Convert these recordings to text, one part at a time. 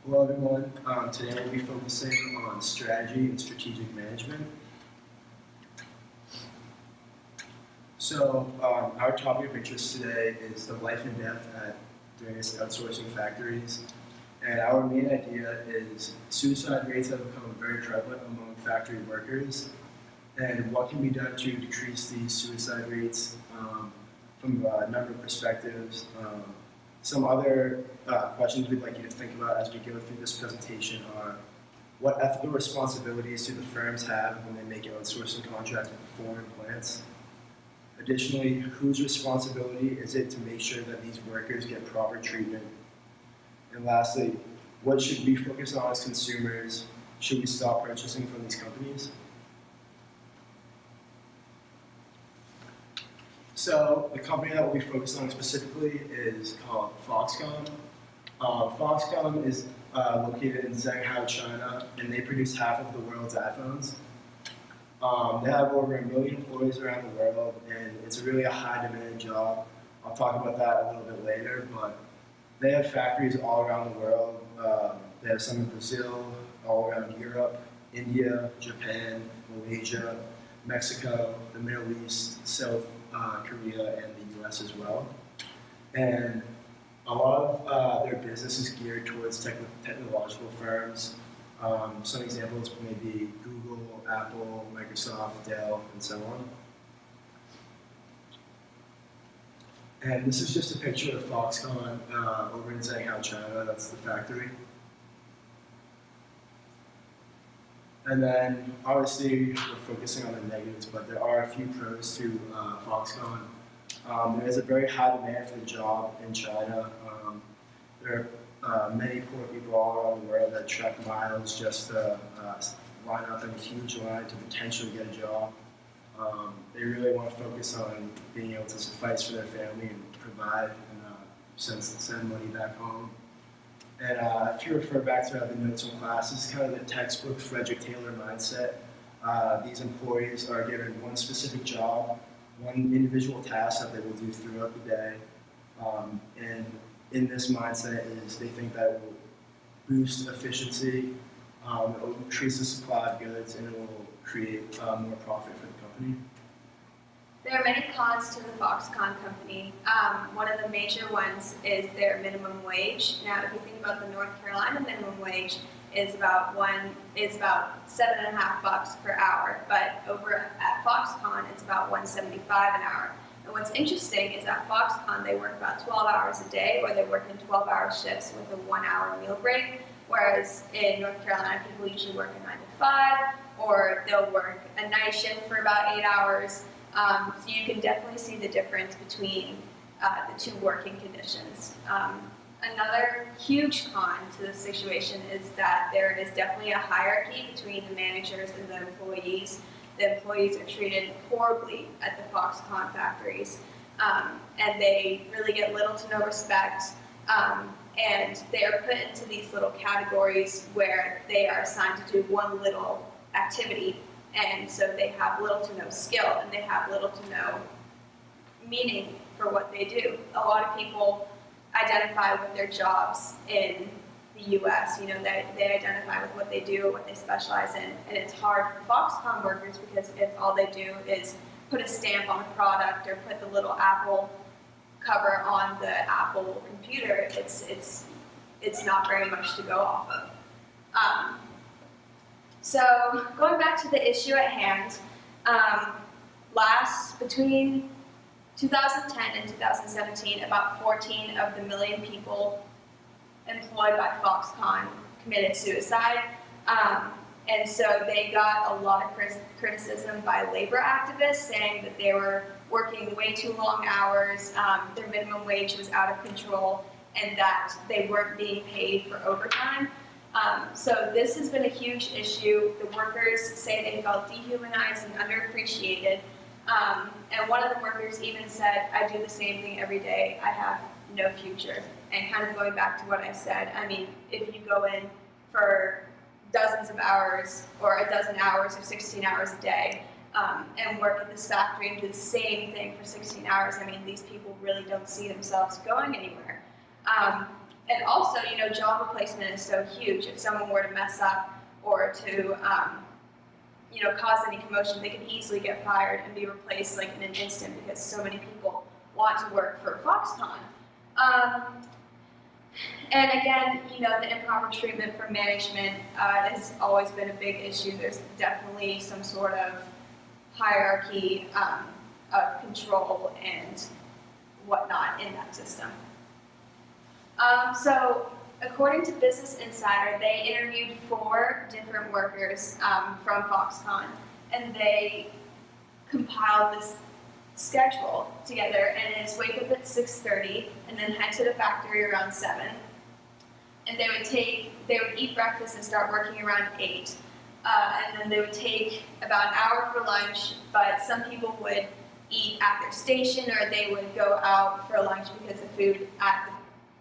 Hello everyone. Today we'll be focusing on strategy and strategic management. So our topic of interest today is the life and death at various outsourcing factories. And our main idea is suicide rates have become very prevalent among factory workers, and what can be done to decrease these suicide rates from a number of perspectives. Some other questions we'd like you to think about as we go through this presentation are: what ethical responsibilities do the firms have when they make outsourcing contracts with foreign plants? Additionally, whose responsibility is it to make sure that these workers get proper treatment? And lastly, what should we focus on as consumers? Should we stop purchasing from these companies? So the company that we'll be focused on specifically is called Foxconn. Foxconn is located in Shanghai, China, and they produce half of the world's iPhones. They have over 1 million employees around the world, and it's really a high-demand job. I'll talk about that a little bit later, but they have factories all around the world. They have some in Brazil, all around Europe, India, Japan, Malaysia, Mexico, the Middle East, South Korea, and the US as well. And a lot of their business is geared towards technological firms. Some examples may be Google, Apple, Microsoft, Dell, and so on. And this is just a picture of Foxconn over in Shanghai, China. That's the factory. And then, obviously, we're focusing on the negatives, but there are a few pros to Foxconn. There is a very high demand for the job in China. There are many poor people all around the world that trek miles just to line up in a huge line to potentially get a job. They really want to focus on being able to suffice for their family and provide and send money back home. And if you refer back to the notes from class, this is kind of the textbook Frederick Taylor mindset. These employees are given one specific job, one individual task that they will do throughout the day. And in this mindset is they think that it will boost efficiency, it will increase the supply of goods, and it will create more profit for the company. There are many cons to the Foxconn company. One of the major ones is their minimum wage. Now, if you think about the North Carolina minimum wage, is about $7.50 per hour, but over at Foxconn, it's about $1.75 an hour. And what's interesting is at Foxconn, they work about 12 hours a day, or they work in 12-hour shifts with a 1-hour meal break. Whereas in North Carolina, people usually work a 9 to 5, or they'll work a night shift for about 8 hours. So you can definitely see the difference between the two working conditions. Another huge con to this situation is that there is definitely a hierarchy between the managers and the employees. The employees are treated horribly at the Foxconn factories, and they really get little to no respect. And they are put into these little categories where they are assigned to do one little activity. And so they have little to no skill, and they have little to no meaning for what they do. A lot of people identify with their jobs in the US, they identify with what they do, what they specialize in, and it's hard for Foxconn workers because if all they do is put a stamp on a product or put the little Apple cover on the Apple computer, it's not very much to go off of. So going back to the issue at hand, between 2010 and 2017, about 14 of the million people employed by Foxconn committed suicide. And so they got a lot of criticism by labor activists saying that they were working way too long hours, their minimum wage was out of control, and that they weren't being paid for overtime. So this has been a huge issue. The workers say they felt dehumanized and underappreciated. And one of the workers even said, "I do the same thing every day. I have no future." And kind of going back to what I said, I mean, if you go in for dozens of hours, or a dozen hours, or 16 hours a day, and work at this factory and do the same thing for 16 hours, I mean, these people really don't see themselves going anywhere. And also, job replacement is so huge. If someone were to mess up or to, cause any commotion, they could easily get fired and be replaced like in an instant because so many people want to work for Foxconn. And again, the improper treatment from management has always been a big issue. There's definitely some sort of hierarchy of control and whatnot in that system. So, according to Business Insider, they interviewed 4 different workers from Foxconn, and they compiled this schedule together, and it's wake up at 6:30 and then head to the factory around 7. And they would eat breakfast and start working around 8. And then they would take about an hour for lunch, but some people would eat at their station or they would go out for lunch because the food at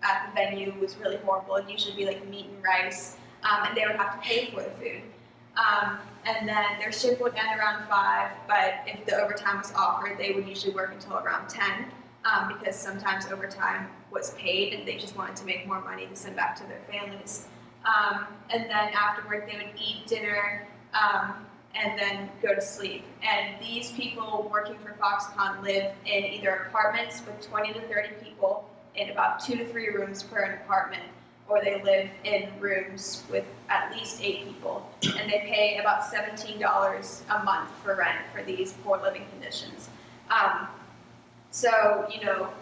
the venue was really horrible. It'd usually be like meat and rice, and they would have to pay for the food. And then their shift would end around 5, but if the overtime was offered, they would usually work until around 10, because sometimes overtime was paid and they just wanted to make more money to send back to their families. And then afterward, they would eat dinner and then go to sleep. And these people working for Foxconn live in either apartments with 20 to 30 people in about 2 to 3 rooms per an apartment, or they live in rooms with at least 8 people, and they pay about $17 a month for rent for these poor living conditions. So,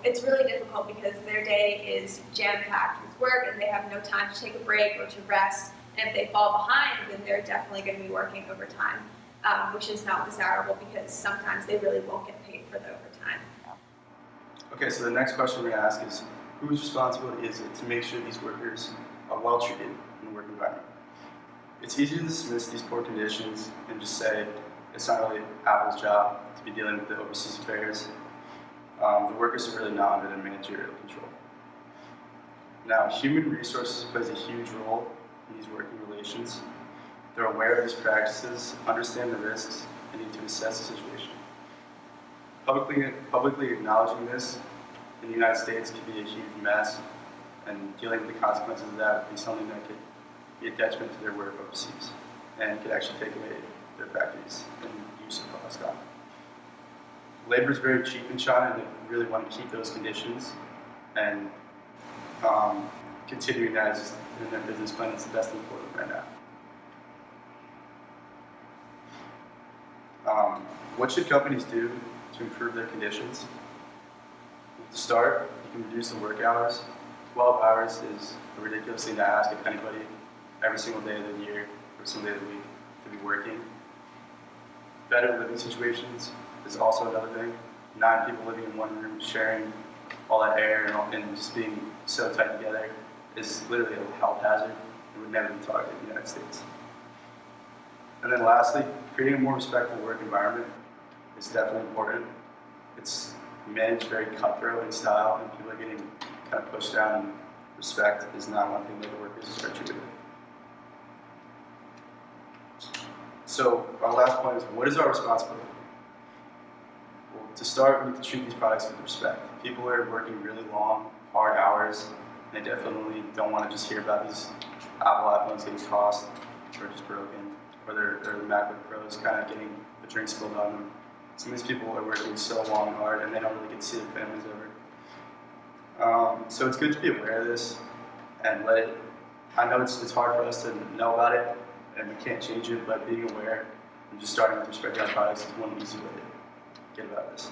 it's really difficult because their day is jam-packed with work and they have no time to take a break or to rest. And if they fall behind, then they're definitely going to be working overtime, which is not desirable because sometimes they really won't get paid for the overtime. Okay, so the next question we're going to ask is, whose responsibility is it to make sure these workers are well treated in the work environment? It's easy to dismiss these poor conditions and just say it's not really Apple's job to be dealing with the overseas affairs. The workers are really not under their managerial control. Now, human resources plays a huge role in these working relations. They're aware of these practices, understand the risks, and need to assess the situation. Publicly acknowledging this in the United States could be a huge mess, and dealing with the consequences of that would be something that could be a detriment to their work overseas, and could actually take away their factories and use of Foxconn. Labor is very cheap in China, and they really want to keep those conditions, and continuing that is in their business plan. It's the best thing for them right now. What should companies do to improve their conditions? To start, you can reduce the work hours. 12 hours is a ridiculous thing to ask of anybody every single day of the year, every single day of the week to be working. Better living situations is also another thing. 9 people living in one room, sharing all that air and just being so tight together is literally a health hazard. It would never be tolerated in the United States. And then lastly, creating a more respectful work environment is definitely important. It's managed very cutthroat in style, and people are getting kind of pushed down, and respect is not one thing that the workers are treated with. So our last point is, what is our responsibility? Well, to start, we need to treat these products with respect. People are working really long, hard hours, and they definitely don't want to just hear about these Apple iPhones getting tossed or just broken, or their MacBook Pros kind of getting the drink spilled on them. Some of these people are working so long and hard, and they don't really get to see their families ever. So it's good to be aware of this and let it. I know it's hard for us to know about it, and we can't change it, but being aware and just starting with respecting our products is one easy way to get about this.